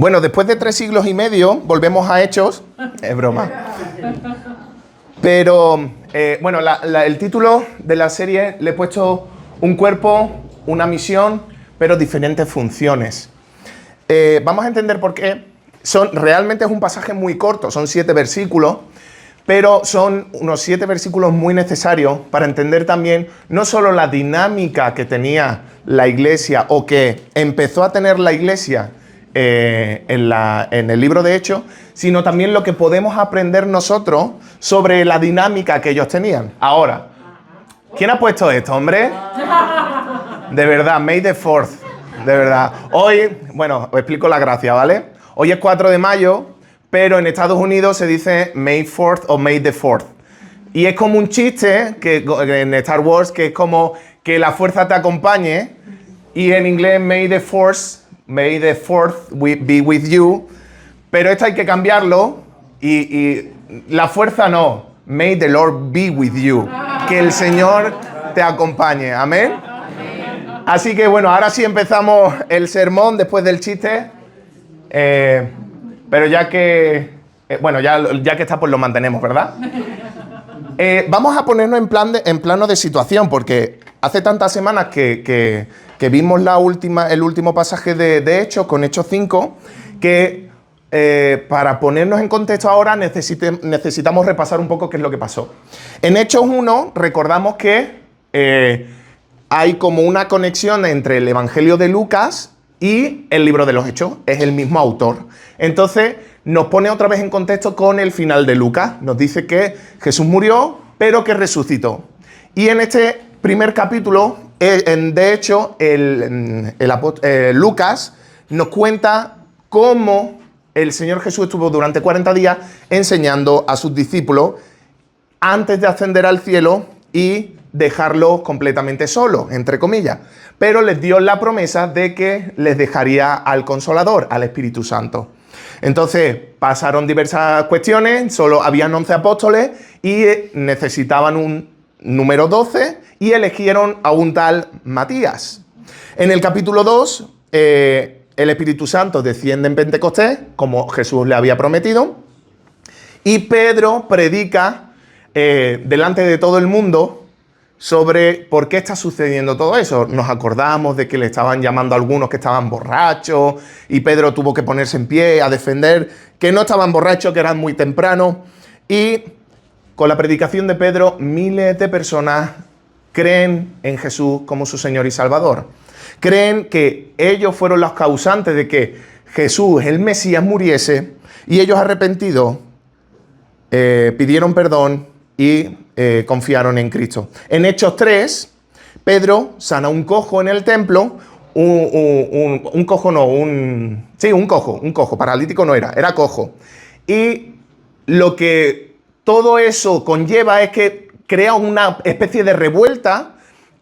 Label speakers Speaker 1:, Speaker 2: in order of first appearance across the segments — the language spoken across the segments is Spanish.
Speaker 1: Bueno, después de 3 siglos y medio, volvemos a Hechos. Es broma. Pero, bueno, el título de la serie le he puesto un cuerpo, una misión, pero diferentes funciones. Vamos a entender por qué. Realmente es un pasaje muy corto, son 7 versículos, pero son unos 7 versículos muy necesarios para entender también no solo la dinámica que tenía la iglesia o que empezó a tener la iglesia en el libro de Hechos, sino también lo que podemos aprender nosotros sobre la dinámica que ellos tenían. Ahora, ¿quién ha puesto esto, hombre? De verdad, May the 4th, de verdad. Hoy, bueno, os explico la gracia, ¿vale? Hoy es 4 de mayo, pero en Estados Unidos se dice May 4th o May the 4th. Y es como un chiste que en Star Wars, que es como que la fuerza te acompañe, y en inglés May the 4th be with you, pero esto hay que cambiarlo, y la fuerza no, May the Lord be with you, que el Señor te acompañe, ¿amén? Así que bueno, ahora sí empezamos el sermón después del chiste, pero ya que, bueno, ya que está, pues lo mantenemos, ¿verdad? Vamos a ponernos en plano de situación, porque hace tantas semanas que vimos el último pasaje de Hechos, con Hechos 5, que para ponernos en contexto ahora necesitamos repasar un poco qué es lo que pasó. En Hechos 1 recordamos que hay como una conexión entre el Evangelio de Lucas y el libro de los Hechos, es el mismo autor. Entonces nos pone otra vez en contexto con el final de Lucas. Nos dice que Jesús murió, pero que resucitó. Y en este primer capítulo, de hecho, Lucas nos cuenta cómo el Señor Jesús estuvo durante 40 días enseñando a sus discípulos antes de ascender al cielo y dejarlo completamente solo, entre comillas. Pero les dio la promesa de que les dejaría al Consolador, al Espíritu Santo. Entonces pasaron diversas cuestiones, solo habían 11 apóstoles y necesitaban un número 12 y eligieron a un tal Matías. En el capítulo 2, el Espíritu Santo desciende en Pentecostés, como Jesús le había prometido, y Pedro predica delante de todo el mundo sobre por qué está sucediendo todo eso. Nos acordamos de que le estaban llamando a algunos que estaban borrachos y Pedro tuvo que ponerse en pie a defender que no estaban borrachos, que eran muy temprano. Y con la predicación de Pedro, miles de personas creen en Jesús como su Señor y Salvador. Creen que ellos fueron los causantes de que Jesús, el Mesías, muriese, y ellos arrepentidos pidieron perdón y confiaron en Cristo. En Hechos 3, Pedro sana un cojo en el templo, un cojo, paralítico no era cojo. Y lo que todo eso conlleva es que crea una especie de revuelta,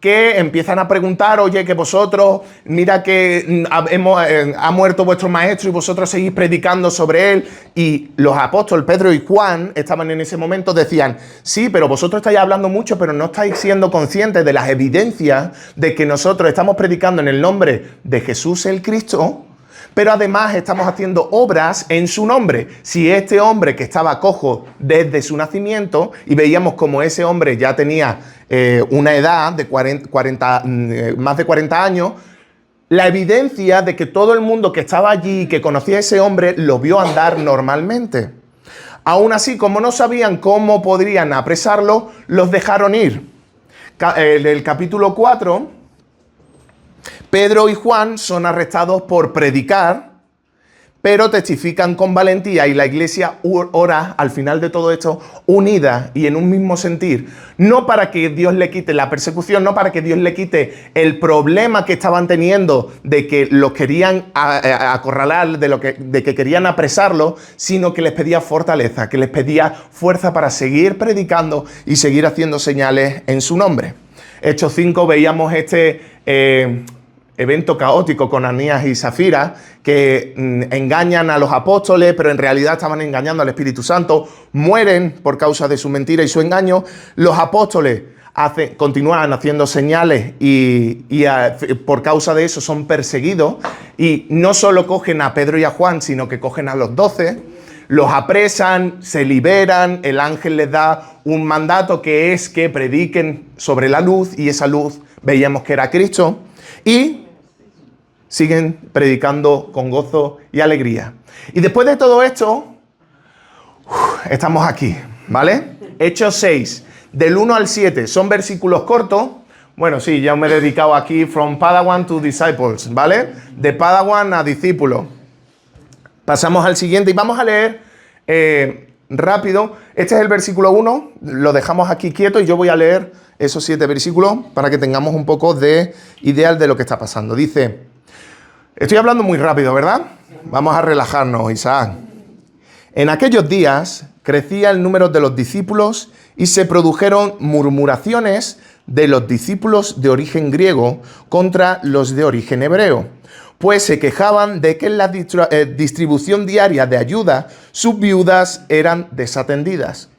Speaker 1: que empiezan a preguntar, oye, que vosotros, mira que ha muerto vuestro maestro y vosotros seguís predicando sobre él. Y los apóstoles Pedro y Juan estaban en ese momento, decían, sí, pero vosotros estáis hablando mucho, pero no estáis siendo conscientes de las evidencias de que nosotros estamos predicando en el nombre de Jesús el Cristo, pero además estamos haciendo obras en su nombre. Si este hombre que estaba cojo desde su nacimiento, y veíamos como ese hombre ya tenía una edad de más de 40 años, la evidencia de que todo el mundo que estaba allí y que conocía a ese hombre lo vio andar normalmente. Aún así, como no sabían cómo podrían apresarlo, los dejaron ir. En el capítulo 4... Pedro y Juan son arrestados por predicar, pero testifican con valentía, y la iglesia ora al final de todo esto unida y en un mismo sentir. No para que Dios le quite la persecución, no para que Dios le quite el problema que estaban teniendo de que los querían acorralar, de que querían apresarlos, sino que les pedía fortaleza, que les pedía fuerza para seguir predicando y seguir haciendo señales en su nombre. Hechos 5 veíamos evento caótico con Ananías y Zafira, que engañan a los apóstoles, pero en realidad estaban engañando al Espíritu Santo, mueren por causa de su mentira y su engaño. Los apóstoles continúan haciendo señales y por causa de eso son perseguidos. Y no solo cogen a Pedro y a Juan, sino que cogen a los 12, los apresan, se liberan, el ángel les da un mandato que es que prediquen sobre la luz, y esa luz veíamos que era Cristo, y siguen predicando con gozo y alegría. Y después de todo esto, estamos aquí, ¿vale? Hechos 6, del 1 al 7, son versículos cortos. Bueno, sí, ya me he dedicado aquí, from Padawan to Disciples, ¿vale? De Padawan a discípulo. Pasamos al siguiente y vamos a leer rápido. Este es el versículo 1, lo dejamos aquí quieto y yo voy a leer esos 7 versículos para que tengamos un poco de idea de lo que está pasando. Dice, estoy hablando muy rápido, ¿verdad? Vamos a relajarnos, Isaac. En aquellos días crecía el número de los discípulos y se produjeron murmuraciones de los discípulos de origen griego contra los de origen hebreo, pues se quejaban de que en la distribución diaria de ayuda sus viudas eran desatendidas.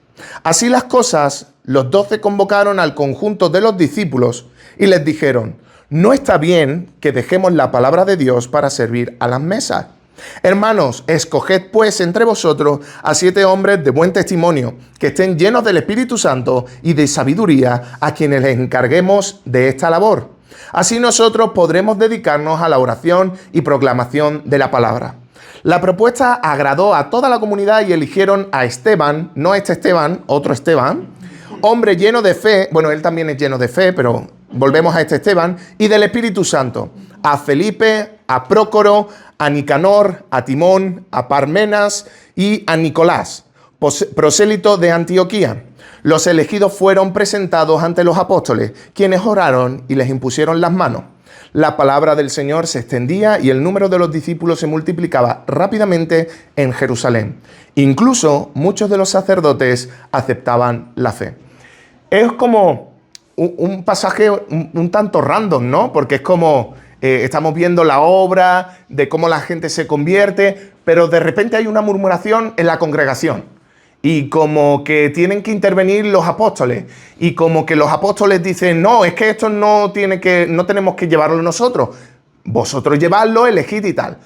Speaker 1: Así las cosas, los 12 convocaron al conjunto de los discípulos y les dijeron, no está bien que dejemos la palabra de Dios para servir a las mesas. Hermanos, escoged pues entre vosotros a 7 hombres de buen testimonio, que estén llenos del Espíritu Santo y de sabiduría, a quienes les encarguemos de esta labor. Así nosotros podremos dedicarnos a la oración y proclamación de la palabra. La propuesta agradó a toda la comunidad y eligieron a Esteban, no este Esteban, otro Esteban, hombre lleno de fe, bueno, él también es lleno de fe, pero volvemos a este Esteban, y del Espíritu Santo, a Felipe, a Prócoro, a Nicanor, a Timón, a Parmenas y a Nicolás, prosélito de Antioquía. Los elegidos fueron presentados ante los apóstoles, quienes oraron y les impusieron las manos. La palabra del Señor se extendía y el número de los discípulos se multiplicaba rápidamente en Jerusalén. Incluso muchos de los sacerdotes aceptaban la fe. Es como un pasaje un tanto random, ¿no? Porque es como estamos viendo la obra de cómo la gente se convierte, pero de repente hay una murmuración en la congregación. Y como que tienen que intervenir los apóstoles. Y como que los apóstoles dicen, no, es que esto no tenemos que llevarlo nosotros. Vosotros llevadlo, elegid y tal.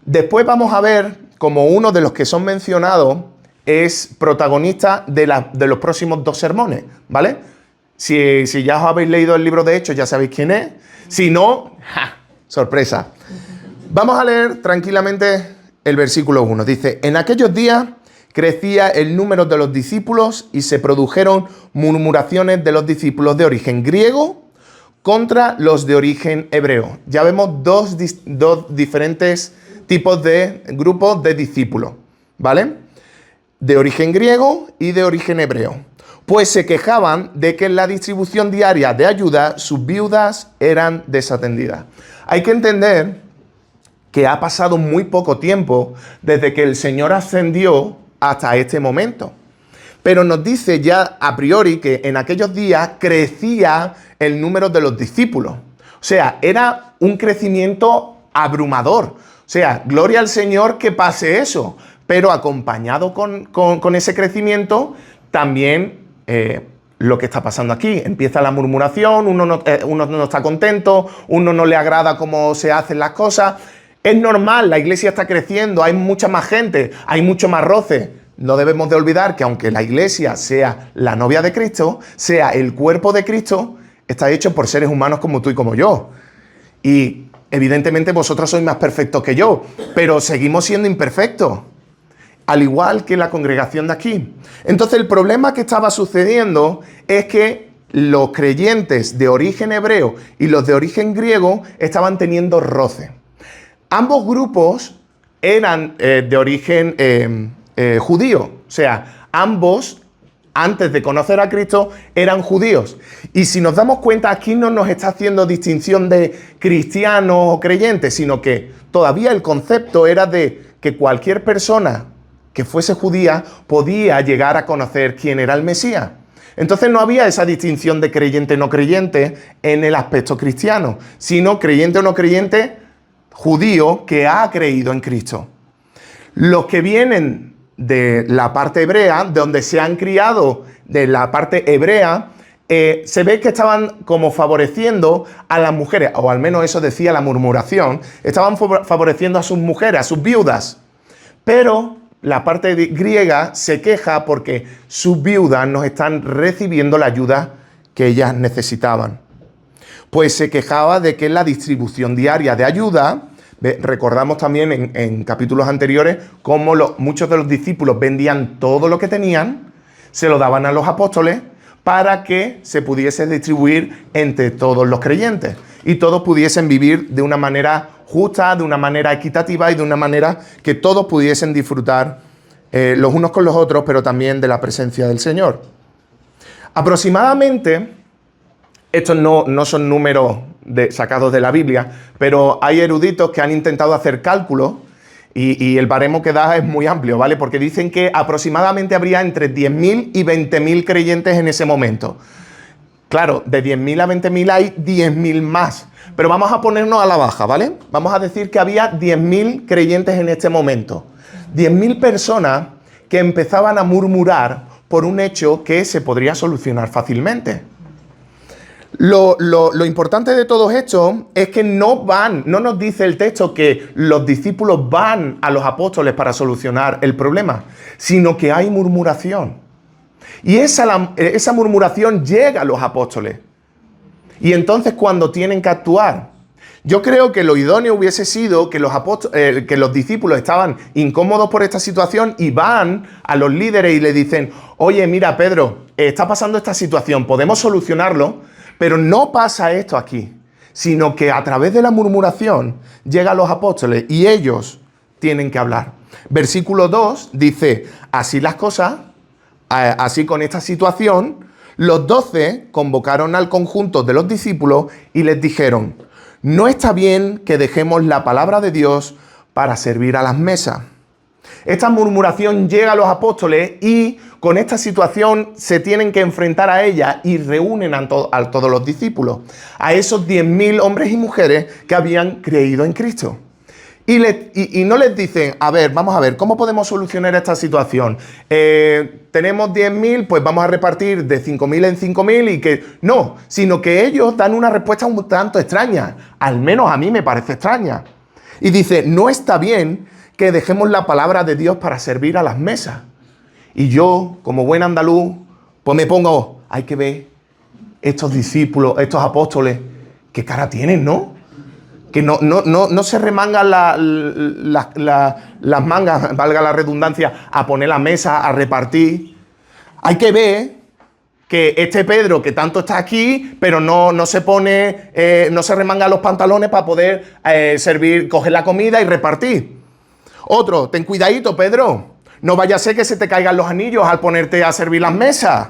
Speaker 1: Después vamos a ver como uno de los que son mencionados es protagonista de los próximos 2 sermones, ¿vale? Si ya os habéis leído el libro de Hechos, ya sabéis quién es. Si no, ¡ja! Sorpresa. Vamos a leer tranquilamente el versículo 1. Dice, en aquellos días crecía el número de los discípulos y se produjeron murmuraciones de los discípulos de origen griego contra los de origen hebreo. Ya vemos dos diferentes tipos de grupos de discípulos, ¿vale? De origen griego y de origen hebreo. Pues se quejaban de que en la distribución diaria de ayuda sus viudas eran desatendidas. Hay que entender que ha pasado muy poco tiempo desde que el Señor ascendió hasta este momento. Pero nos dice ya a priori que en aquellos días crecía el número de los discípulos. O sea, era un crecimiento abrumador. O sea, gloria al Señor que pase eso. Pero acompañado con ese crecimiento, también lo que está pasando aquí. Empieza la murmuración, uno no está contento, uno no le agrada cómo se hacen las cosas. Es normal, la iglesia está creciendo, hay mucha más gente, hay mucho más roce. No debemos de olvidar que aunque la iglesia sea la novia de Cristo, sea el cuerpo de Cristo, está hecho por seres humanos como tú y como yo. Y evidentemente vosotros sois más perfectos que yo, pero seguimos siendo imperfectos, al igual que la congregación de aquí. Entonces el problema que estaba sucediendo es que los creyentes de origen hebreo y los de origen griego estaban teniendo roce. Ambos grupos eran de origen judío, o sea, ambos, antes de conocer a Cristo, eran judíos. Y si nos damos cuenta, aquí no nos está haciendo distinción de cristianos o creyentes, sino que todavía el concepto era de que cualquier persona que fuese judía podía llegar a conocer quién era el Mesías. Entonces no había esa distinción de creyente o no creyente en el aspecto cristiano, sino creyente o no creyente judío que ha creído en Cristo. Los que vienen de la parte hebrea, de donde se han criado de la parte hebrea, se ve que estaban como favoreciendo a las mujeres, o al menos eso decía la murmuración, estaban favoreciendo a sus mujeres, a sus viudas. Pero la parte griega se queja porque sus viudas no están recibiendo la ayuda que ellas necesitaban. Pues se quejaba de que la distribución diaria de ayuda, recordamos también en capítulos anteriores cómo muchos de los discípulos vendían todo lo que tenían, se lo daban a los apóstoles para que se pudiese distribuir entre todos los creyentes y todos pudiesen vivir de una manera justa, de una manera equitativa y de una manera que todos pudiesen disfrutar los unos con los otros, pero también de la presencia del Señor. Aproximadamente, estos no son números sacados de la Biblia, pero hay eruditos que han intentado hacer cálculos y el baremo que da es muy amplio, ¿vale? Porque dicen que aproximadamente habría entre 10.000 y 20.000 creyentes en ese momento. Claro, de 10.000 a 20.000 hay 10.000 más, pero vamos a ponernos a la baja, ¿vale? Vamos a decir que había 10.000 creyentes en este momento. 10.000 personas que empezaban a murmurar por un hecho que se podría solucionar fácilmente. Lo importante de todo esto es que no nos dice el texto que los discípulos van a los apóstoles para solucionar el problema, sino que hay murmuración. Y esa murmuración llega a los apóstoles. Y entonces cuando tienen que actuar, yo creo que lo idóneo hubiese sido que los discípulos estaban incómodos por esta situación y van a los líderes y le dicen: oye, mira, Pedro, está pasando esta situación, podemos solucionarlo, pero no pasa esto aquí, sino que a través de la murmuración llega a los apóstoles y ellos tienen que hablar. Versículo 2 dice: así las cosas, así con esta situación, los 12 convocaron al conjunto de los discípulos y les dijeron: no está bien que dejemos la palabra de Dios para servir a las mesas. Esta murmuración llega a los apóstoles y con esta situación se tienen que enfrentar a ella y reúnen a todos los discípulos, a esos 10.000 hombres y mujeres que habían creído en Cristo. Y no les dicen: a ver, vamos a ver, ¿cómo podemos solucionar esta situación? Tenemos 10.000, pues vamos a repartir de 5.000 en 5.000 y que... No, sino que ellos dan una respuesta un tanto extraña, al menos a mí me parece extraña. Y dice: no está bien que dejemos la palabra de Dios para servir a las mesas. Y yo, como buen andaluz, pues me pongo: hay que ver estos discípulos, estos apóstoles, qué cara tienen, ¿no? Que no se remangan las mangas, valga la redundancia, a poner la mesa, a repartir. Hay que ver que este Pedro, que tanto está aquí, pero no se remanga los pantalones para poder servir, coger la comida y repartir. Otro: ten cuidadito, Pedro, no vaya a ser que se te caigan los anillos al ponerte a servir las mesas.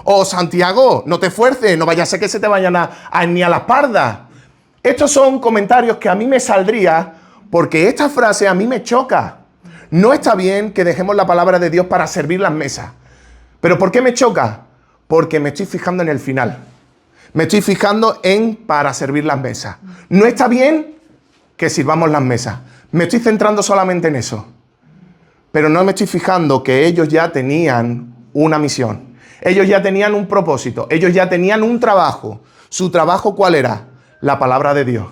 Speaker 1: O Santiago, no te esfuerces, no vaya a ser que se te vayan a ni a la espalda. Estos son comentarios que a mí me saldría porque esta frase a mí me choca. No está bien que dejemos la palabra de Dios para servir las mesas. ¿Pero por qué me choca? Porque me estoy fijando en el final. Me estoy fijando en para servir las mesas. No está bien que sirvamos las mesas. Me estoy centrando solamente en eso. Pero no me estoy fijando que ellos ya tenían una misión. Ellos ya tenían un propósito. Ellos ya tenían un trabajo. ¿Su trabajo cuál era? La palabra de Dios.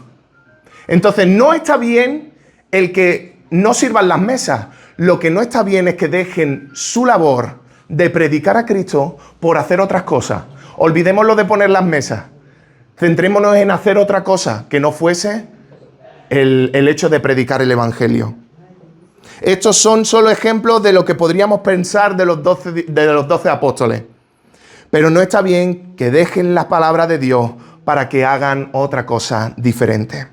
Speaker 1: Entonces no está bien el que no sirvan las mesas. Lo que no está bien es que dejen su labor de predicar a Cristo por hacer otras cosas. Olvidémoslo de poner las mesas. Centrémonos en hacer otra cosa que no fuese el hecho de predicar el Evangelio. Estos son solo ejemplos de lo que podríamos pensar de los 12 apóstoles. Pero no está bien que dejen la palabra de Dios para que hagan otra cosa diferente.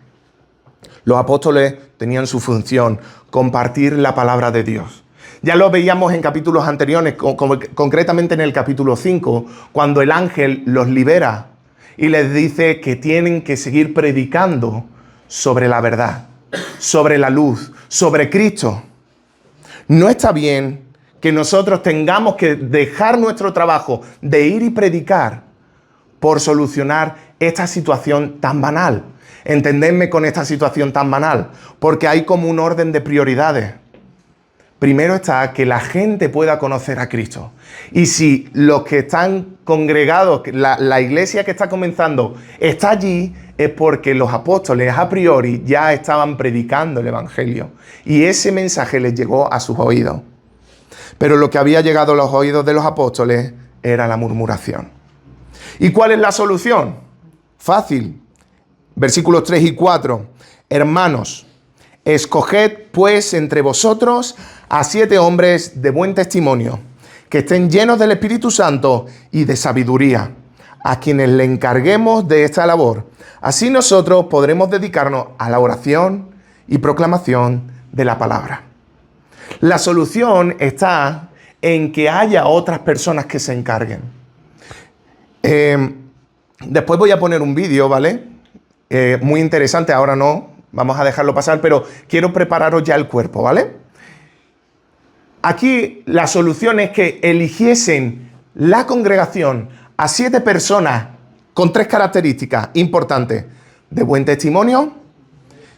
Speaker 1: Los apóstoles tenían su función: compartir la palabra de Dios. Ya lo veíamos en capítulos anteriores, concretamente en el capítulo 5, cuando el ángel los libera y les dice que tienen que seguir predicando sobre la verdad, sobre la luz, sobre Cristo. No está bien que nosotros tengamos que dejar nuestro trabajo de ir y predicar por solucionar esta situación tan banal. Entendedme con esta situación tan banal, porque hay como un orden de prioridades. primero está que la gente pueda conocer a Cristo. Y si los que están congregados, la iglesia que está comenzando, está allí, es porque los apóstoles a priori ya estaban predicando el Evangelio. Y ese mensaje les llegó a sus oídos. Pero lo que había llegado a los oídos de los apóstoles era la murmuración. ¿Y cuál es la solución? Fácil. Versículos 3 y 4. Hermanos, escoged pues entre vosotros a 7 hombres de buen testimonio, que estén llenos del Espíritu Santo y de sabiduría, a quienes le encarguemos de esta labor. Así nosotros podremos dedicarnos a la oración y proclamación de la palabra. La solución está en que haya otras personas que se encarguen. Después voy a poner un vídeo, ¿vale? Muy interesante, ahora no, vamos a dejarlo pasar, pero quiero prepararos ya el cuerpo, ¿vale? Aquí la solución es que eligiesen la congregación a 7 personas con 3 características importantes: de buen testimonio,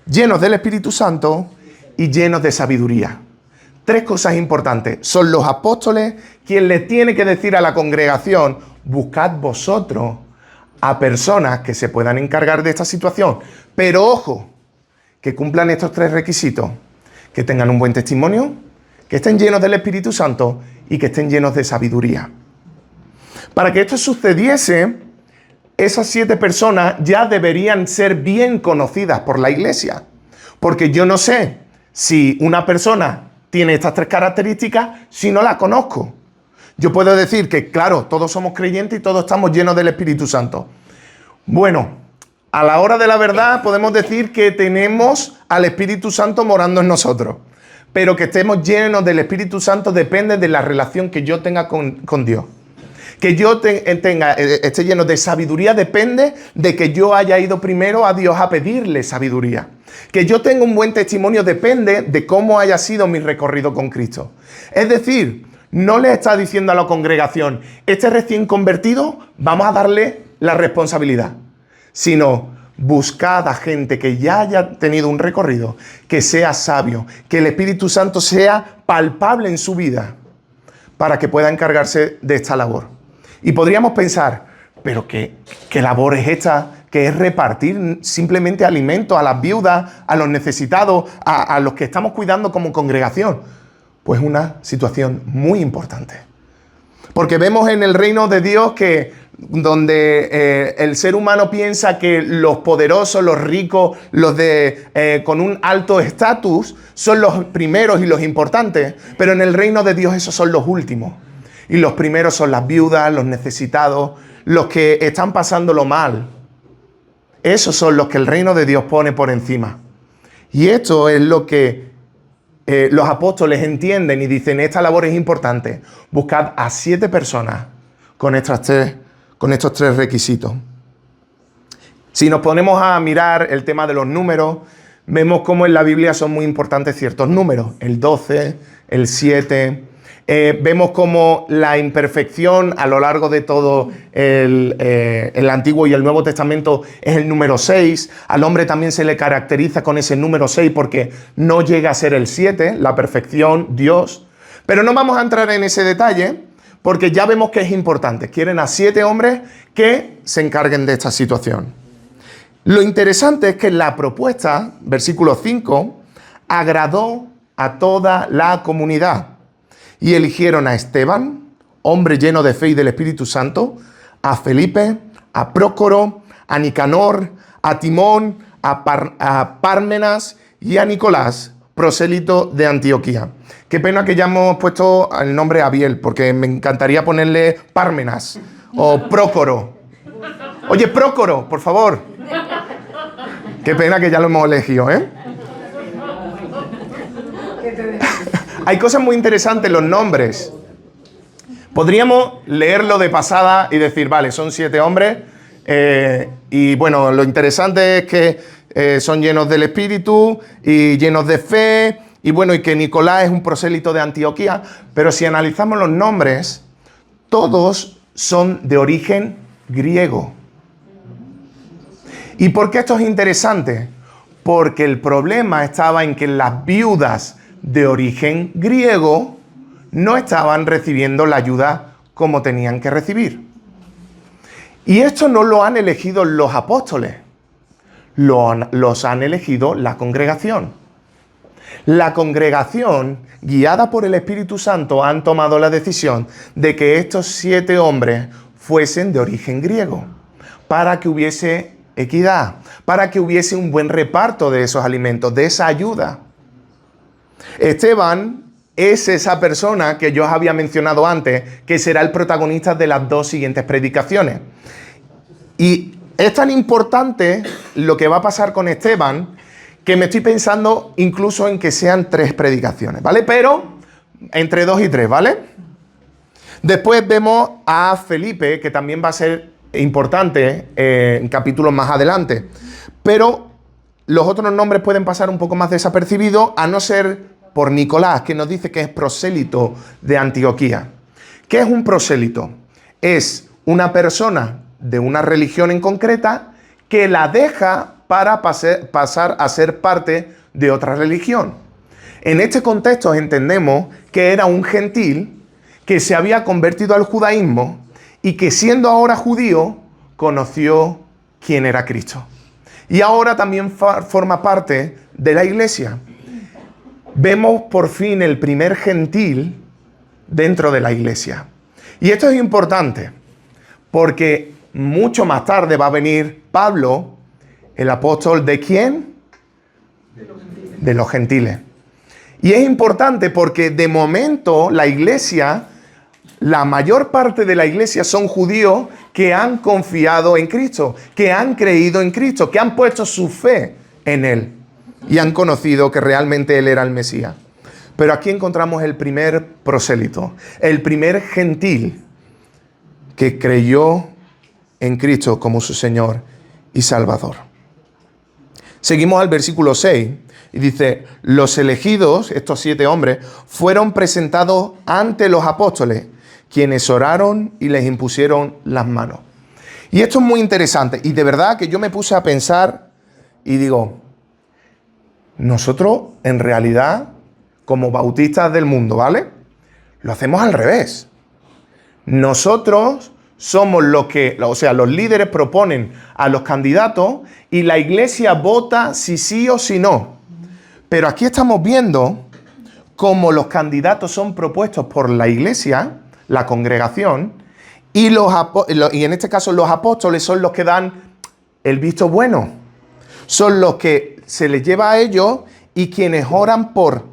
Speaker 1: llenos del Espíritu Santo y llenos de sabiduría. 3 cosas importantes. Son los apóstoles quien les tiene que decir a la congregación: buscad vosotros a personas que se puedan encargar de esta situación. Pero ojo, que cumplan estos 3 requisitos: que tengan un buen testimonio, que estén llenos del Espíritu Santo y que estén llenos de sabiduría. Para que esto sucediese, esas 7 personas ya deberían ser bien conocidas por la iglesia. Porque yo no sé si una persona tiene estas 3 características si no la conozco. Yo puedo decir que, claro, todos somos creyentes y todos estamos llenos del Espíritu Santo. Bueno, a la hora de la verdad podemos decir que tenemos al Espíritu Santo morando en nosotros. Pero que estemos llenos del Espíritu Santo depende de la relación que yo tenga con Dios. Que yo esté lleno de sabiduría depende de que yo haya ido primero a Dios a pedirle sabiduría. Que yo tenga un buen testimonio depende de cómo haya sido mi recorrido con Cristo. Es decir, no le está diciendo a la congregación: este recién convertido, vamos a darle la responsabilidad. Sino, buscad a gente que ya haya tenido un recorrido, que sea sabio, que el Espíritu Santo sea palpable en su vida, para que pueda encargarse de esta labor. Y podríamos pensar, pero ¿qué labor es esta? Que es repartir simplemente alimento a las viudas, a los necesitados, a los que estamos cuidando como congregación. Pues una situación muy importante. Porque vemos en el reino de Dios que donde el ser humano piensa que los poderosos, los ricos, los con un alto estatus son los primeros y los importantes, pero en el reino de Dios esos son los últimos. Y los primeros son las viudas, los necesitados, los que están pasándolo mal. Esos son los que el reino de Dios pone por encima. Y esto es lo que los apóstoles entienden y dicen: esta labor es importante. Buscad a 7 personas con estos 3 requisitos. Si nos ponemos a mirar el tema de los números, vemos cómo en la Biblia son muy importantes ciertos números. El 12, el 7. Vemos cómo la imperfección a lo largo de todo el Antiguo y el Nuevo Testamento es el número 6. Al hombre también se le caracteriza con ese número 6 porque no llega a ser el 7, la perfección, Dios. Pero no vamos a entrar en ese detalle porque ya vemos que es importante. Quieren a 7 hombres que se encarguen de esta situación. Lo interesante es que la propuesta, versículo 5, agradó a toda la comunidad. Y eligieron a Esteban, hombre lleno de fe y del Espíritu Santo, a Felipe, a Prócoro, a Nicanor, a Timón, a Pármenas y a Nicolás, prosélito de Antioquía. Qué pena que ya hemos puesto el nombre Abiel, porque me encantaría ponerle Pármenas o Prócoro. Oye, Prócoro, por favor. Qué pena que ya lo hemos elegido, ¿eh? Hay cosas muy interesantes en los nombres. Podríamos leerlo de pasada y decir, vale, son 7 hombres. Y bueno, lo interesante es que son llenos del Espíritu y llenos de fe. Y bueno, y que Nicolás es un prosélito de Antioquía. Pero si analizamos los nombres, todos son de origen griego. ¿Y por qué esto es interesante? Porque el problema estaba en que las viudas de origen griego no estaban recibiendo la ayuda como tenían que recibir. Y esto no lo han elegido los apóstoles, los han elegido la congregación. La congregación, guiada por el Espíritu Santo, han tomado la decisión de que estos 7 hombres fuesen de origen griego, para que hubiese equidad, para que hubiese un buen reparto de esos alimentos, de esa ayuda. Esteban es esa persona que yo os había mencionado antes, que será el protagonista de las 2 siguientes predicaciones. Y es tan importante lo que va a pasar con Esteban, que me estoy pensando incluso en que sean 3 predicaciones, ¿vale? Pero entre 2 y 3, ¿vale? Después vemos a Felipe, que también va a ser importante en capítulos más adelante. Pero los otros nombres pueden pasar un poco más desapercibidos, a no ser por Nicolás, que nos dice que es prosélito de Antioquía. ¿Qué es un prosélito? Es una persona de una religión en concreta que la deja para pasar a ser parte de otra religión. En este contexto entendemos que era un gentil que se había convertido al judaísmo y que, siendo ahora judío, conoció quién era Cristo. Y ahora también forma parte de la iglesia. Vemos por fin el primer gentil dentro de la iglesia. Y esto es importante porque mucho más tarde va a venir Pablo, el apóstol ¿de quién? De los gentiles. Y es importante porque de momento la iglesia, la mayor parte de la iglesia son judíos que han confiado en Cristo, que han creído en Cristo, que han puesto su fe en Él y han conocido que realmente Él era el Mesías. Pero aquí encontramos el primer prosélito, el primer gentil que creyó en Cristo como su Señor y Salvador. Seguimos al versículo 6 y dice: los elegidos, estos 7 hombres, fueron presentados ante los apóstoles, quienes oraron y les impusieron las manos. Y esto es muy interesante, y de verdad que yo me puse a pensar y digo, nosotros en realidad, como bautistas del mundo, ¿vale? Lo hacemos al revés. Nosotros somos los que, o sea, los líderes proponen a los candidatos y la iglesia vota si sí o si no. Pero aquí estamos viendo cómo los candidatos son propuestos por la iglesia, la congregación, y en este caso los apóstoles son los que dan el visto bueno. Son los que se les lleva a ellos y quienes oran por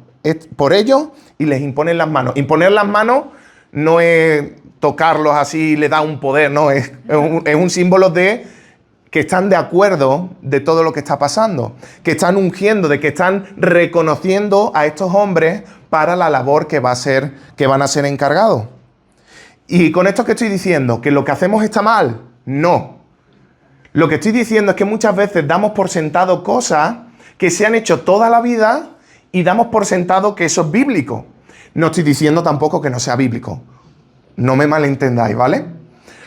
Speaker 1: ellos y les imponen las manos. Imponer las manos no es tocarlos así y le da un poder, no, es un símbolo de que están de acuerdo de todo lo que está pasando, que están ungiendo, de que están reconociendo a estos hombres para la labor que van a ser encargados. Y con esto que estoy diciendo, que lo que hacemos está mal, no. Lo que estoy diciendo es que muchas veces damos por sentado cosas que se han hecho toda la vida y damos por sentado que eso es bíblico. No estoy diciendo tampoco que no sea bíblico. No me malentendáis, ¿vale?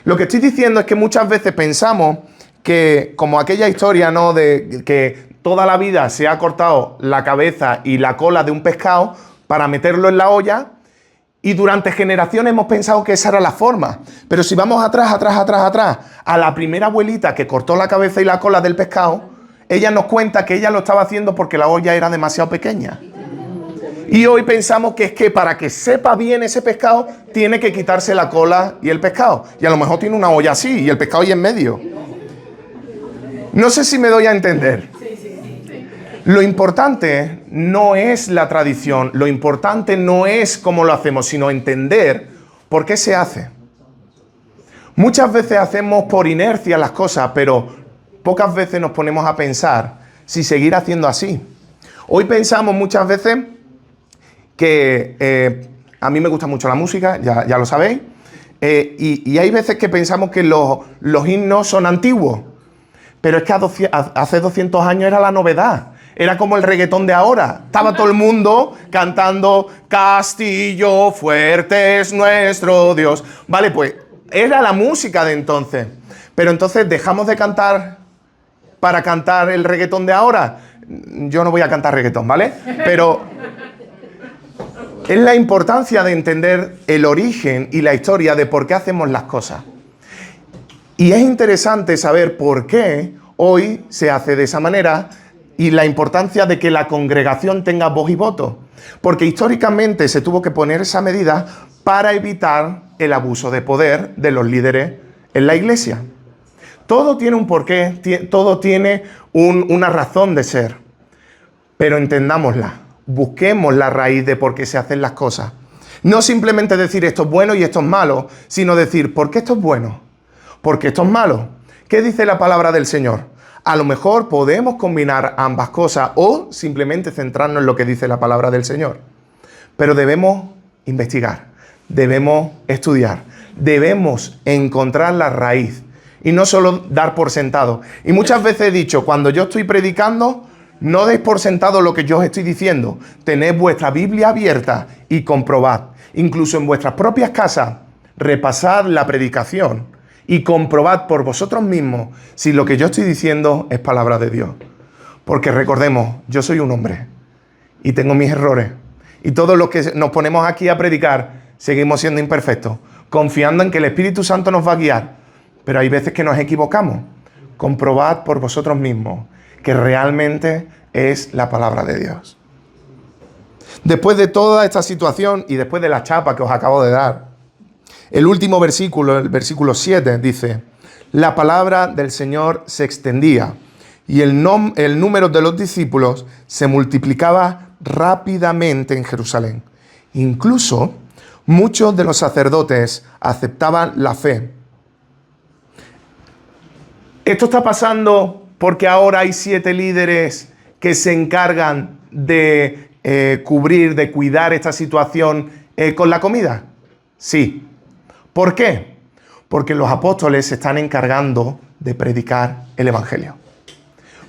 Speaker 1: Lo que estoy diciendo es que muchas veces pensamos que, como aquella historia, ¿no?, de que toda la vida se ha cortado la cabeza y la cola de un pescado para meterlo en la olla, y durante generaciones hemos pensado que esa era la forma. Pero si vamos atrás, a la primera abuelita que cortó la cabeza y la cola del pescado, ella nos cuenta que ella lo estaba haciendo porque la olla era demasiado pequeña. Y hoy pensamos que es que para que sepa bien ese pescado, tiene que quitarse la cola y el pescado. Y a lo mejor tiene una olla así y el pescado ahí en medio. No sé si me doy a entender. Lo importante no es la tradición, lo importante no es cómo lo hacemos, sino entender por qué se hace. Muchas veces hacemos por inercia las cosas, pero pocas veces nos ponemos a pensar si seguir haciendo así. Hoy pensamos muchas veces que a mí me gusta mucho la música, ya lo sabéis, y hay veces que pensamos que los himnos son antiguos, pero es que hace 200 años era la novedad. Era como el reggaetón de ahora. Estaba todo el mundo cantando Castillo fuerte es nuestro Dios. Vale, pues era la música de entonces. Pero entonces dejamos de cantar para cantar el reggaetón de ahora. Yo no voy a cantar reggaetón, ¿vale? Pero Es la importancia de entender el origen y la historia de por qué hacemos las cosas. Y es interesante saber por qué hoy se hace de esa manera y la importancia de que la congregación tenga voz y voto. Porque históricamente se tuvo que poner esa medida para evitar el abuso de poder de los líderes en la iglesia. Todo tiene un porqué, todo tiene una razón de ser. Pero entendámosla, busquemos la raíz de por qué se hacen las cosas. No simplemente decir esto es bueno y esto es malo, sino decir ¿por qué esto es bueno? ¿Por qué esto es malo? ¿Qué dice la palabra del Señor? A lo mejor podemos combinar ambas cosas o simplemente centrarnos en lo que dice la palabra del Señor. Pero debemos investigar, debemos estudiar, debemos encontrar la raíz y no solo dar por sentado. Y muchas veces he dicho, cuando yo estoy predicando, no deis por sentado lo que yo os estoy diciendo. Tened vuestra Biblia abierta y comprobad. Incluso en vuestras propias casas, repasad la predicación y comprobad por vosotros mismos si lo que yo estoy diciendo es palabra de Dios. Porque recordemos, yo soy un hombre y tengo mis errores. Y todos los que nos ponemos aquí a predicar seguimos siendo imperfectos, confiando en que el Espíritu Santo nos va a guiar. Pero hay veces que nos equivocamos. Comprobad por vosotros mismos que realmente es la palabra de Dios. Después de toda esta situación y después de la chapa que os acabo de dar, el último versículo, el versículo 7, dice: la palabra del Señor se extendía y el número de los discípulos se multiplicaba rápidamente en Jerusalén. Incluso muchos de los sacerdotes aceptaban la fe. Esto está pasando porque ahora hay 7 líderes que se encargan de cubrir, de cuidar esta situación con la comida. Sí. ¿Por qué? Porque los apóstoles se están encargando de predicar el Evangelio.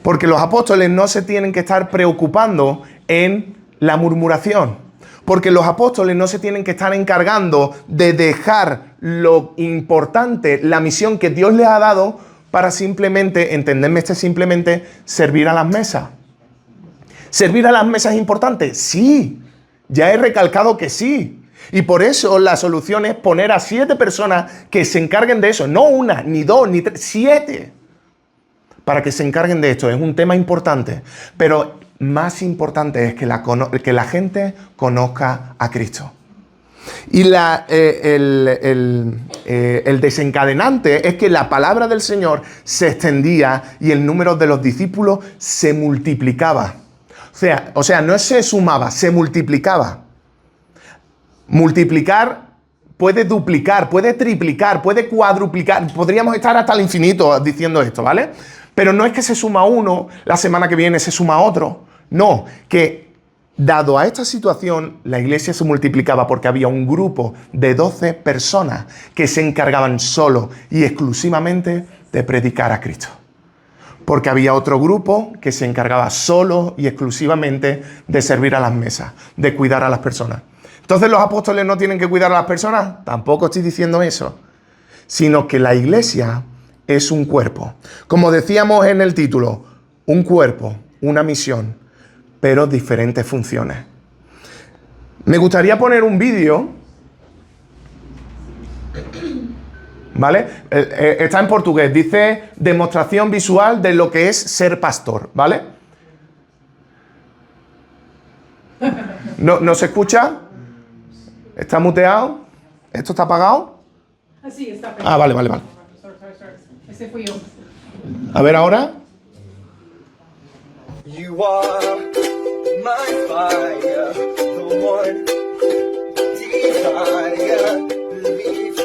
Speaker 1: Porque los apóstoles no se tienen que estar preocupando en la murmuración. Porque los apóstoles no se tienen que estar encargando de dejar lo importante, la misión que Dios les ha dado para simplemente, entenderme simplemente, servir a las mesas. ¿Servir a las mesas es importante? Sí, ya he recalcado que sí. Y por eso la solución es poner a 7 personas que se encarguen de eso. No 1, ni 2, ni 3, 7. Para que se encarguen de esto. Es un tema importante. Pero más importante es que la gente conozca a Cristo. Y el desencadenante es que la palabra del Señor se extendía y el número de los discípulos se multiplicaba. O sea, no se sumaba, se multiplicaba. Multiplicar puede duplicar, puede triplicar, puede cuadruplicar. Podríamos estar hasta el infinito diciendo esto, ¿vale? Pero no es que se suma uno, la semana que viene se suma otro. No, que dado a esta situación, la iglesia se multiplicaba porque había un grupo de 12 personas que se encargaban solo y exclusivamente de predicar a Cristo. Porque había otro grupo que se encargaba solo y exclusivamente de servir a las mesas, de cuidar a las personas. Entonces, ¿los apóstoles no tienen que cuidar a las personas? Tampoco estoy diciendo eso. Sino que la iglesia es un cuerpo. Como decíamos en el título, un cuerpo, una misión, pero diferentes funciones. Me gustaría poner un vídeo, ¿vale? Está en portugués, dice demostración visual de lo que es ser pastor, ¿vale? ¿No se escucha? ¿Está muteado? ¿Esto está apagado?
Speaker 2: Sí, está apagado.
Speaker 1: Vale.
Speaker 2: Sorry. Ese fui yo.
Speaker 1: A ver ahora.
Speaker 3: You are my fire, the one desire. Believe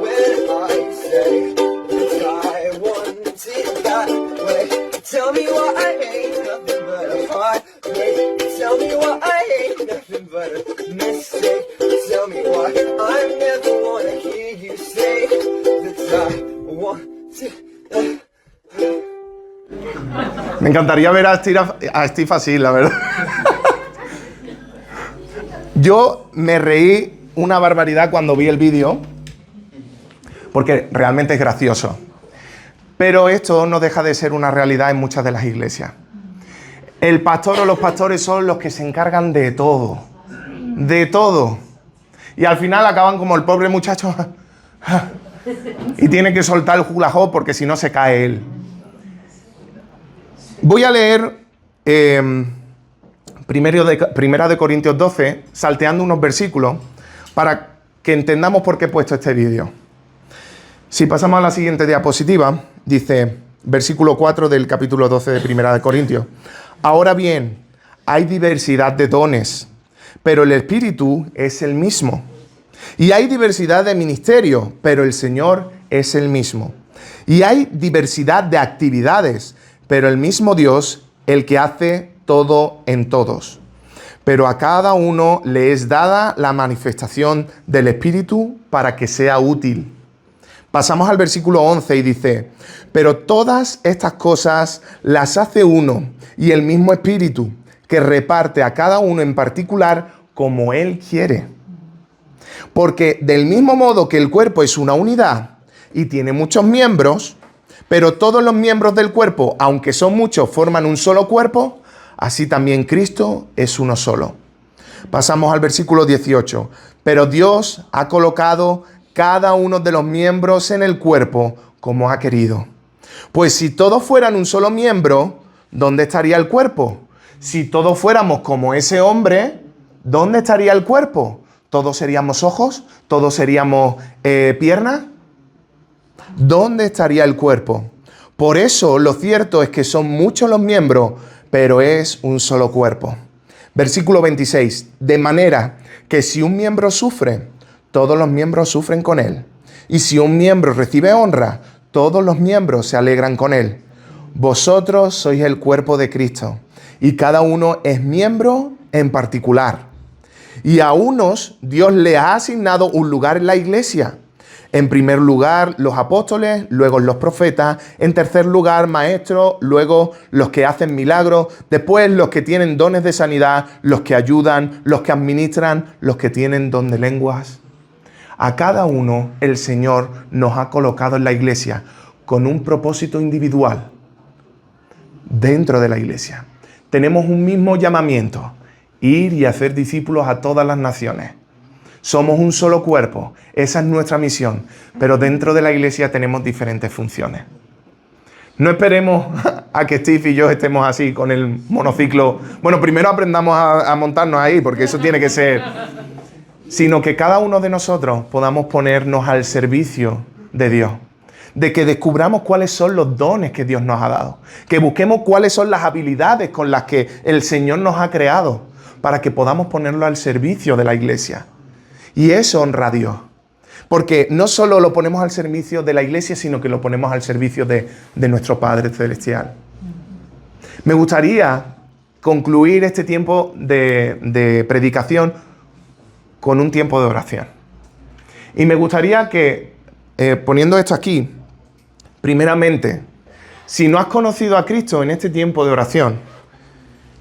Speaker 3: when I say that I want it that way. Tell me why I ain't nothing but a heartbreak. Tell me why I ain't nothing but a mistake. Tell me why I never wanna hear you say that I want it.
Speaker 1: Me encantaría ver a Steve así, la verdad. Yo me reí una barbaridad cuando vi el vídeo, porque realmente es gracioso. Pero esto no deja de ser una realidad en muchas de las iglesias. El pastor o los pastores son los que se encargan de todo. de todo. Y al final acaban como el pobre muchacho y tiene que soltar el hula hoop porque si no se cae él. Voy a leer Primera de Corintios 12, salteando unos versículos para que entendamos por qué he puesto este vídeo. Si pasamos a la siguiente diapositiva, dice, versículo 4 del capítulo 12 de Primera de Corintios. Ahora bien, hay diversidad de dones, pero el Espíritu es el mismo. Y hay diversidad de ministerios, pero el Señor es el mismo. Y hay diversidad de actividades, pero el mismo Dios, el que hace todo en todos. Pero a cada uno le es dada la manifestación del Espíritu para que sea útil. Pasamos al versículo 11 y dice, pero todas estas cosas las hace uno y el mismo Espíritu, que reparte a cada uno en particular como Él quiere. Porque del mismo modo que el cuerpo es una unidad y tiene muchos miembros, pero todos los miembros del cuerpo, aunque son muchos, forman un solo cuerpo, así también Cristo es uno solo. Pasamos al versículo 18. Pero Dios ha colocado cada uno de los miembros en el cuerpo como ha querido. Pues si todos fueran un solo miembro, ¿dónde estaría el cuerpo? Si todos fuéramos como ese hombre, ¿dónde estaría el cuerpo? ¿Todos seríamos ojos? ¿Todos seríamos piernas? ¿Dónde estaría el cuerpo? Por eso lo cierto es que son muchos los miembros, pero es un solo cuerpo. Versículo 26. De manera que si un miembro sufre, todos los miembros sufren con él. Y si un miembro recibe honra, todos los miembros se alegran con él. Vosotros sois el cuerpo de Cristo, y cada uno es miembro en particular. Y a unos Dios le ha asignado un lugar en la iglesia. En primer lugar, los apóstoles, luego los profetas, en tercer lugar, maestros, luego los que hacen milagros, después los que tienen dones de sanidad, los que ayudan, los que administran, los que tienen don de lenguas. A cada uno el Señor nos ha colocado en la iglesia con un propósito individual dentro de la iglesia. Tenemos un mismo llamamiento, ir y hacer discípulos a todas las naciones. Somos un solo cuerpo, esa es nuestra misión, pero dentro de la iglesia tenemos diferentes funciones. No esperemos a que Steve y yo estemos así con el monociclo. Bueno, primero aprendamos a montarnos ahí, porque eso tiene que ser... Sino que cada uno de nosotros podamos ponernos al servicio de Dios. De que descubramos cuáles son los dones que Dios nos ha dado. Que busquemos cuáles son las habilidades con las que el Señor nos ha creado, para que podamos ponerlo al servicio de la iglesia. Y eso honra a Dios. Porque no solo lo ponemos al servicio de la iglesia, sino que lo ponemos al servicio de nuestro Padre Celestial. Me gustaría concluir este tiempo de predicación con un tiempo de oración. Y me gustaría que, poniendo esto aquí, primeramente, si no has conocido a Cristo en este tiempo de oración,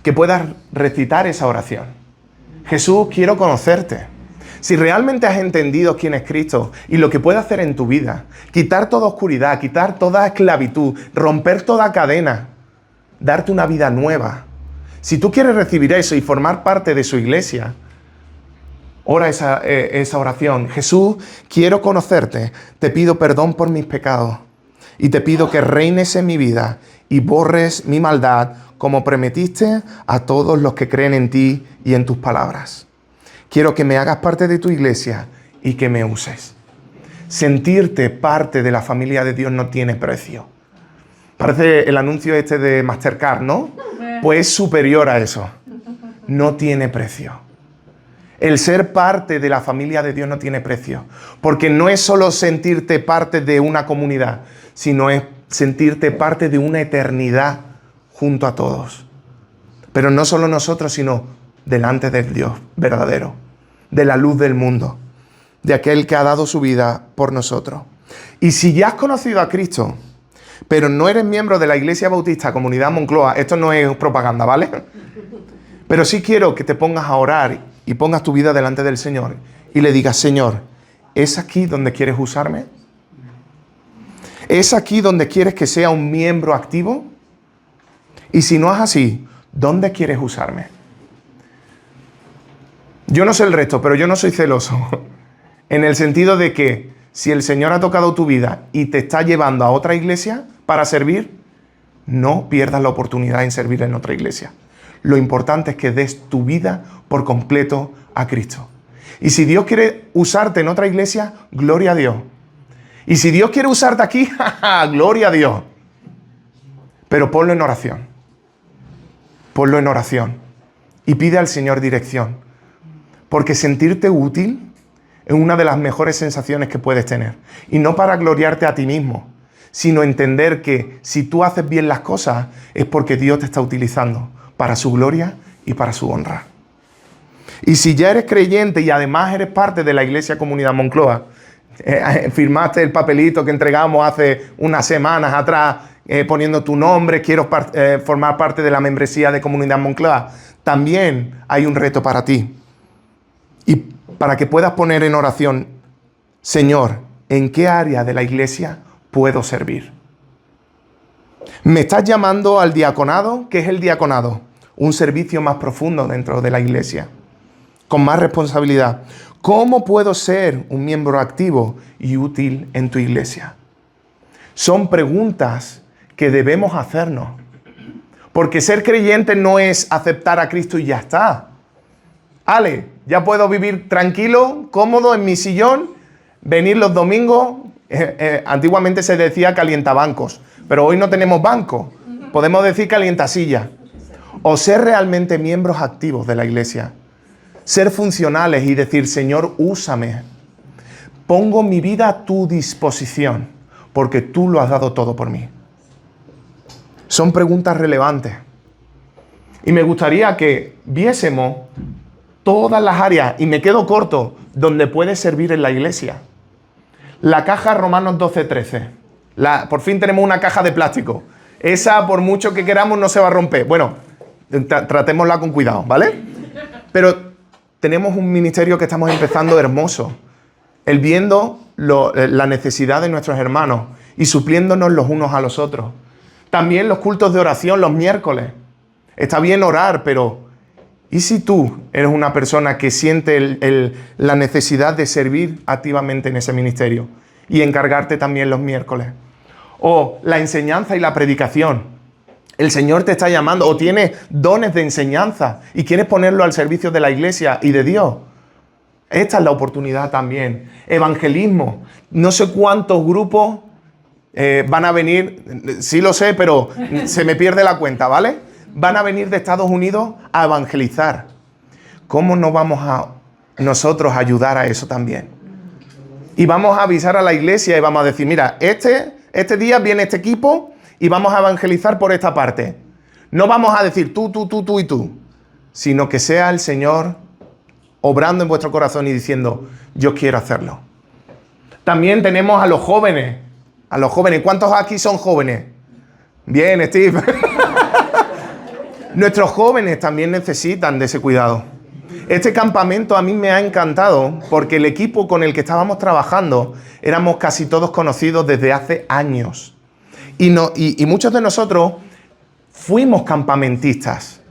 Speaker 1: que puedas recitar esa oración. Jesús, quiero conocerte. Si realmente has entendido quién es Cristo y lo que puede hacer en tu vida, quitar toda oscuridad, quitar toda esclavitud, romper toda cadena, darte una vida nueva. Si tú quieres recibir eso y formar parte de su iglesia, ora esa oración. Jesús, quiero conocerte, te pido perdón por mis pecados y te pido que reines en mi vida y borres mi maldad como prometiste a todos los que creen en ti y en tus palabras. Quiero que me hagas parte de tu iglesia y que me uses. Sentirte parte de la familia de Dios no tiene precio. Parece el anuncio este de Mastercard, ¿no? Pues es superior a eso. No tiene precio. El ser parte de la familia de Dios no tiene precio. Porque no es solo sentirte parte de una comunidad, sino es sentirte parte de una eternidad junto a todos. Pero no solo nosotros, sino delante del Dios verdadero, de la luz del mundo, de aquel que ha dado su vida por nosotros. Y si ya has conocido a Cristo, pero no eres miembro de la Iglesia Bautista Comunidad Moncloa, esto no es propaganda, ¿vale? Pero sí quiero que te pongas a orar y pongas tu vida delante del Señor y le digas, Señor, ¿es aquí donde quieres usarme? ¿Es aquí donde quieres que sea un miembro activo? Y si no es así, ¿dónde quieres usarme? Yo no sé el resto, pero yo no soy celoso. En el sentido de que si el Señor ha tocado tu vida y te está llevando a otra iglesia para servir, no pierdas la oportunidad en servir en otra iglesia. Lo importante es que des tu vida por completo a Cristo. Y si Dios quiere usarte en otra iglesia, gloria a Dios. Y si Dios quiere usarte aquí, gloria a Dios. Pero ponlo en oración. Ponlo en oración. Y pide al Señor dirección. Porque sentirte útil es una de las mejores sensaciones que puedes tener. Y no para gloriarte a ti mismo, sino entender que si tú haces bien las cosas es porque Dios te está utilizando para su gloria y para su honra. Y si ya eres creyente y además eres parte de la Iglesia Comunidad Moncloa, firmaste el papelito que entregamos hace unas semanas atrás poniendo tu nombre, quiero formar parte de la membresía de Comunidad Moncloa, también hay un reto para ti. Y para que puedas poner en oración, Señor, ¿en qué área de la iglesia puedo servir? ¿Me estás llamando al diaconado? ¿Qué es el diaconado? Un servicio más profundo dentro de la iglesia, con más responsabilidad. ¿Cómo puedo ser un miembro activo y útil en tu iglesia? Son preguntas que debemos hacernos. Porque ser creyente no es aceptar a Cristo y ya está. Ale, ya puedo vivir tranquilo, cómodo en mi sillón, venir los domingos. Antiguamente se decía calientabancos, pero hoy no tenemos banco. Podemos decir calientasilla. O ser realmente miembros activos de la iglesia. Ser funcionales y decir, Señor, úsame. Pongo mi vida a tu disposición, porque tú lo has dado todo por mí. Son preguntas relevantes. Y me gustaría que viésemos todas las áreas, y me quedo corto, donde puedes servir en la iglesia. La caja Romanos 12:13. Por fin tenemos una caja de plástico. Esa, por mucho que queramos, no se va a romper. Bueno, tratémosla con cuidado, ¿vale? Pero tenemos un ministerio que estamos empezando hermoso. El viendo la necesidad de nuestros hermanos y supliéndonos los unos a los otros. También los cultos de oración los miércoles. Está bien orar, pero ¿y si tú eres una persona que siente la necesidad de servir activamente en ese ministerio y encargarte también los miércoles? O la enseñanza y la predicación. El Señor te está llamando o tienes dones de enseñanza y quieres ponerlo al servicio de la iglesia y de Dios. Esta es la oportunidad también. Evangelismo. No sé cuántos grupos van a venir, sí lo sé, pero se me pierde la cuenta, ¿vale? Van a venir de Estados Unidos a evangelizar. ¿Cómo no vamos a nosotros ayudar a eso también? Y vamos a avisar a la iglesia y vamos a decir, mira, este día viene este equipo y vamos a evangelizar por esta parte. No vamos a decir tú y tú, sino que sea el Señor obrando en vuestro corazón y diciendo, yo quiero hacerlo. También tenemos a los jóvenes. A los jóvenes. ¿Cuántos aquí son jóvenes? Bien, Steve. Nuestros jóvenes también necesitan de ese cuidado. Este campamento a mí me ha encantado porque el equipo con el que estábamos trabajando éramos casi todos conocidos desde hace años. Y muchos de nosotros fuimos campamentistas.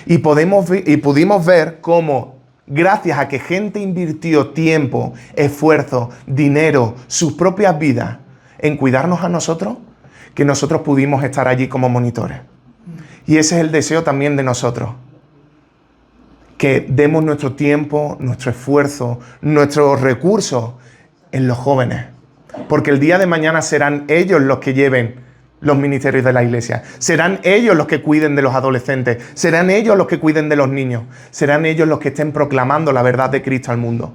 Speaker 1: Y pudimos ver cómo, gracias a que gente invirtió tiempo, esfuerzo, dinero, sus propias vidas en cuidarnos a nosotros, que nosotros pudimos estar allí como monitores. Y ese es el deseo también de nosotros. Que demos nuestro tiempo, nuestro esfuerzo, nuestros recursos en los jóvenes. Porque el día de mañana serán ellos los que lleven los ministerios de la iglesia. Serán ellos los que cuiden de los adolescentes. Serán ellos los que cuiden de los niños. Serán ellos los que estén proclamando la verdad de Cristo al mundo.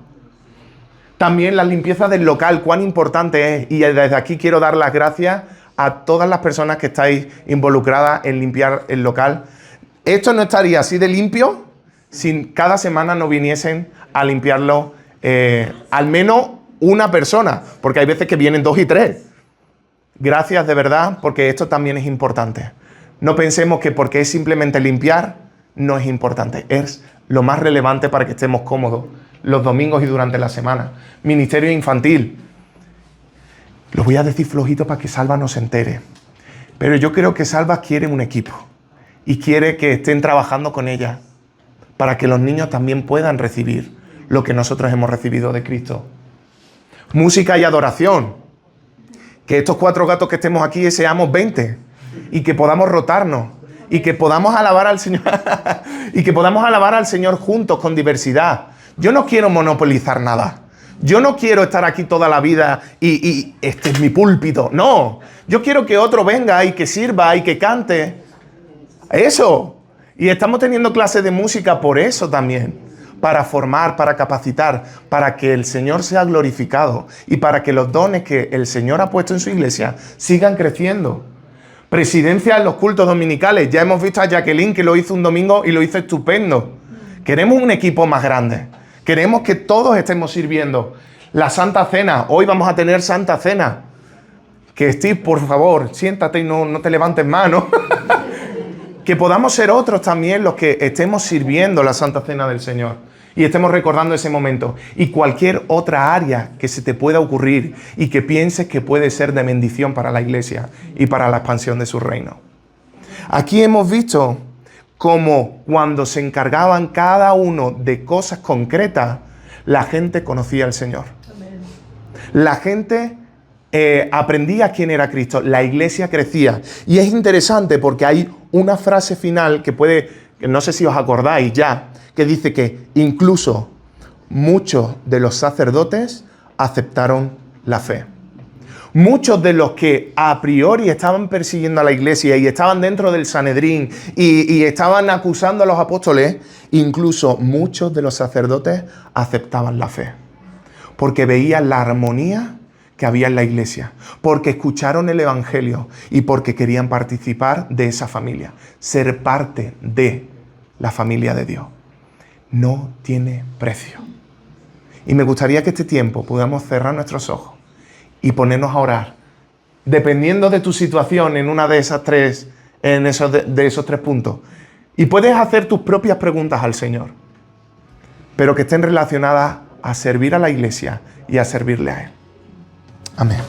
Speaker 1: También la limpieza del local, cuán importante es. Y desde aquí quiero dar las gracias a todas las personas que estáis involucradas en limpiar el local. Esto no estaría así de limpio si cada semana no viniesen a limpiarlo al menos una persona, porque hay veces que vienen 2 y 3. Gracias de verdad, porque esto también es importante. No pensemos que porque es simplemente limpiar, no es importante. Es lo más relevante para que estemos cómodos los domingos y durante la semana. Ministerio infantil. Lo voy a decir flojito para que Salva no se entere. Pero yo creo que Salva quiere un equipo y quiere que estén trabajando con ella. para que los niños también puedan recibir lo que nosotros hemos recibido de Cristo. Música y adoración. Que estos 4 gatos que estemos aquí seamos 20 y que podamos rotarnos y que podamos alabar al Señor y que podamos alabar al Señor juntos con diversidad. Yo no quiero monopolizar nada. Yo no quiero estar aquí toda la vida y este es mi púlpito. No, yo quiero que otro venga y que sirva y que cante. Eso. Y estamos teniendo clases de música por eso también. Para formar, para capacitar, para que el Señor sea glorificado y para que los dones que el Señor ha puesto en su iglesia sigan creciendo. Presidencia en los cultos dominicales. Ya hemos visto a Jacqueline que lo hizo un domingo y lo hizo estupendo. Queremos un equipo más grande. Queremos que todos estemos sirviendo. La Santa Cena. Hoy vamos a tener Santa Cena. Que Steve, por favor, siéntate y no te levantes más, ¿no? Que podamos ser otros también los que estemos sirviendo la Santa Cena del Señor. Y estemos recordando ese momento. Y cualquier otra área que se te pueda ocurrir y que pienses que puede ser de bendición para la iglesia y para la expansión de su reino. Aquí hemos visto cómo cuando se encargaban cada uno de cosas concretas, la gente conocía al Señor. La gente aprendía quién era Cristo. La iglesia crecía. Y es interesante porque hay una frase final que no sé si os acordáis ya, que dice que incluso muchos de los sacerdotes aceptaron la fe. Muchos de los que a priori estaban persiguiendo a la iglesia y estaban dentro del Sanedrín y estaban acusando a los apóstoles, incluso muchos de los sacerdotes aceptaban la fe. Porque veían la armonía que había en la iglesia, porque escucharon el evangelio y porque querían participar de esa familia, ser parte de la familia de Dios. No tiene precio. Y me gustaría que este tiempo podamos cerrar nuestros ojos y ponernos a orar, dependiendo de tu situación en una de esas tres, de esos 3 puntos. Y puedes hacer tus propias preguntas al Señor, pero que estén relacionadas a servir a la iglesia y a servirle a Él. Amén.